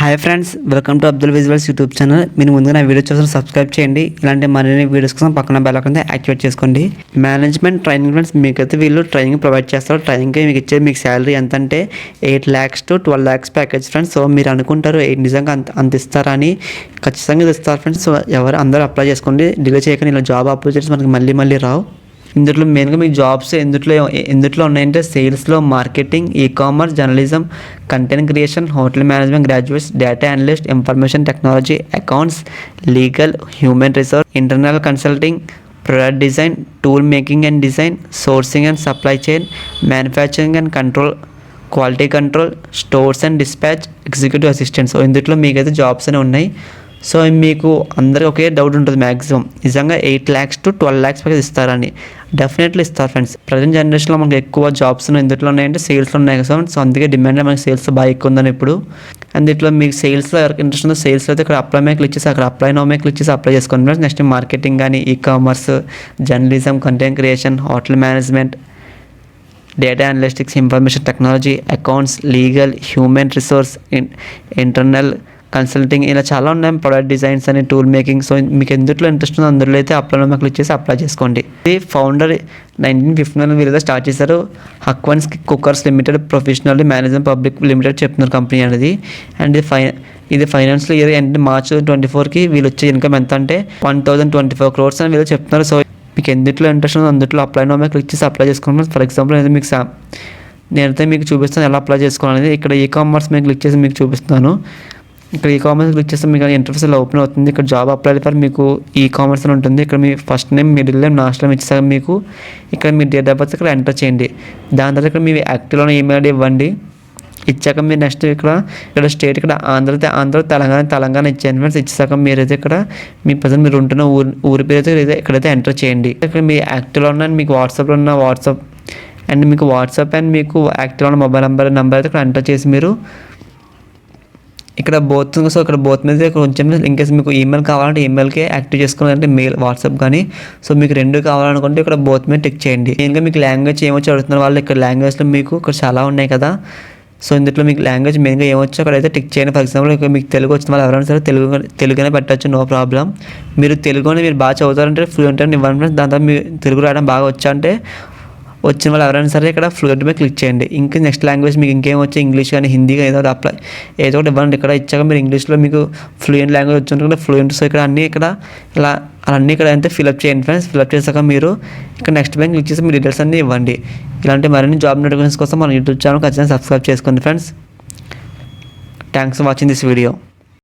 Hi friends, welcome to Abdul visuals YouTube channel. మీరు ముందుగా నా వీడియో చూసిన సబ్స్క్రైబ్ చేయండి. ఇలాంటి మరిన్ని వీడియోస్ కోసం పక్కన బెల్ ఐకాన్ యాక్టివేట్ చేసుకోండి. మేనేజ్మెంట్ ట్రైనింగ్ ఫ్రెండ్స్, మీకైతే వీళ్ళు ట్రైనింగ్ ప్రొవైడ్ చేస్తారు. ట్రైనింగ్కి మీకు ఇచ్చే మీకు శాలరీ ఎంత అంటే 8 lakhs to 12 lakhs package friends. So మీరు అనుకుంటారు నిజంగా అంత ఇస్తారా అని. ఖచ్చితంగా ఇది ఇస్తారు ఫ్రెండ్స్. సో అందరూ అప్లై చేసుకోండి, డిలే చేయకుండా. ఇలా జాబ్ ఆపర్చునిటీస్ మనకి మళ్ళీ రావు. ఇందులో మెయిన్గా మీకు జాబ్స్ ఎందుట్లో ఉన్నాయంటే సేల్స్లో, marketing, ecommerce, journalism, content creation, hotel management graduates, data analyst, information technology, accounts, legal, human resource, internal consulting, product design, tool making and design, sourcing and supply chain, manufacturing and control, quality control, stores and dispatch, executive assistants. So ఇందులో మీకైతే jobs అనేవి ఉన్నాయి. So మీకు అందరికీ ఒకే doubt ఉంటుంది maximum, నిజంగా 8 lakhs to 12 lakhs package ఇస్తారని. Definitely ఇస్తారు ఫ్రెండ్స్. ప్రజెంట్ జనరేషన్లో మనకు ఎక్కువ జాబ్స్ ఇందులో ఉన్నాయంటే సేల్స్లో ఉన్నాయి కదా. సో అందుకే డిమాండ్ మనకి సేల్స్ బాగా ఎక్కువ ఉందని ఇప్పుడు. అండ్ ఇట్లా మీకు సేల్స్లో ఎవరికి ఇంట్రెస్ట్ ఉందో సేల్స్లో అయితే ఇక్కడ అప్లై మీద క్లిక్ చేసి అక్కడ అప్లై నో మీద క్లిక్ చేసి అప్లై చేసుకోండి ఫ్రెండ్స్. నెక్స్ట్ మార్కెటింగ్ కానీ, e-commerce, journalism, content creation, hotel management, data analytics, information technology, accounts, legal, human resource, internal consulting, ఇలా చాలా ఉన్నాయి. ప్రొడక్ట్ డిజైన్స్ అని, టూల్ మేకింగ్. సో మీకు ఎందులో ఇంట్రెస్ట్ ఉందో అందులో అయితే అప్లై క్లిక్ చేసి అప్లై చేసుకోండి. ఇది ఫౌండర్ 1959 వీళ్ళతో స్టార్ట్ చేశారు. Hawkins cookers limited professional management public limited చెప్తున్నారు కంపెనీ అనేది. అండ్ ఇది ఫైనాన్షియల్ ఇయర్ ఎండ్ March 2024కి వీళ్ళు వచ్చే ఇన్కమ్ ఎంత అంటే 1024 crores అని వీళ్ళు చెప్తున్నారు. సో మీకు ఎందులో ఇంట్రెస్ట్ ఉందో అందులో అప్లై నో మీద క్లిక్ చేసి అప్లై చేసుకోండి. ఫర్ ఎగ్జాంపుల్ నేనైతే మీకు చూపిస్తాను ఎలా అప్లై చేసుకోవాలనేది. ఇక్కడ ఈ-కామర్స్ మీద క్లిక్ చేసి మీకు చూపిస్తాను. ఇక్కడ ఈ-కామర్స్ క్లిక్ చేస్తే మీకు ఇంటర్ఫేస్ ఓపెన్ అవుతుంది. ఇక్కడ జాబ్ అప్లై ఫర్ మీకు ఈ-కామర్స్ అని ఉంటుంది. ఇక్కడ మీ first name, middle name, last name ఇచ్చేసాక మీకు ఇక్కడ మీ డేట్ ఆఫ్ బర్త్ ఇక్కడ ఎంటర్ చేయండి. దాని తర్వాత ఇక్కడ మీ యాక్టివ్లో ఈమెయిల్ ఐడి ఇవ్వండి. ఇచ్చాక మీరు నెక్స్ట్ ఇక్కడ స్టేట్ ఇక్కడ ఆంధ్ర తెలంగాణ ఇచ్చేయండి ఫ్రెండ్స్. ఇచ్చాక మీరైతే ఇక్కడ మీ ప్రజెంట్ మీరు ఉంటున్న ఊరి పేరు అయితే ఇక్కడైతే ఎంటర్ చేయండి. ఇక్కడ మీ యాక్టివ్లో ఉన్న మీకు వాట్సాప్లో ఉన్న వాట్సాప్ అండ్ మీకు యాక్టివ్లో ఉన్న మొబైల్ నెంబర్ అయితే ఇక్కడ ఎంటర్ చేసి మీరు ఇక్కడ బోత్ మీద కొంచెం ఇన్కేస్ మీకు ఈమెయిల్ కావాలంటే ఈమెయిల్కే యాక్టివ్ చేసుకోవాలంటే మెయిల్, వాట్సాప్ కానీ. సో మీకు రెండు కావాలనుకుంటే ఇక్కడ బోత్ మీద టిక్ చేయండి. మెయిన్గా మీకు లాంగ్వేజ్ ఏమొచ్చి అడుగుతున్నారు వాళ్ళు. ఇక్కడ లాంగ్వేజ్లో మీకు ఇక్కడ చాలా ఉన్నాయి కదా. సో ఇందులో మీకు లాంగ్వేజ్ మెయిన్గా ఏమొచ్చో అక్కడైతే టిక్ చేయండి. ఫర్ ఎగ్జాంపుల్ ఇక్కడ మీకు తెలుగు వచ్చిన వాళ్ళు ఎవరైనా సరే తెలుగునే పెట్టచ్చు, నో ప్రాబ్లం. మీరు తెలుగుని మీరు బాగా చదువుతారంటే ఫ్లూయెంట్ అని ఇవ్వండి. దాని తర్వాత మీరు తెలుగు రాయడం బాగా వచ్చా అంటే వచ్చిన వాళ్ళు ఎవరైనా సరే ఇక్కడ ఫ్లూయెంట్ మీద క్లిక్ చేయండి. ఇంకా నెక్స్ట్ లాంగ్వేజ్ మీకు ఇంకేం వచ్చి ఇంగ్లీష్ కానీ, హిందీ కానీ ఏదో ఒకటి ఇవ్వండి. ఇక్కడ ఇచ్చాక మీరు ఇంగ్లీష్లో మీకు ఫ్లూయెంట్ లాంగ్వేజ్ వచ్చి ఫ్లూయెంట్. సో ఇక్కడ అన్నీ అన్నీ ఇక్కడ అయితే ఫిల్అప్ చేయండి ఫ్రెండ్స్. ఫిల్అప్ చేశాక మీరు ఇక్కడ నెక్స్ట్ పైన క్లిక్ చేసి మీ డీటెయిల్స్ అన్నీ ఇవ్వండి. ఇలాంటి మరిన్ని జాబ్ నోటిఫికేషన్స్ కోసం మన యూట్యూబ్ ఛానల్ ఖచ్చితంగా సబ్స్క్రైబ్ చేసుకోండి friends. Thanks for watching this video.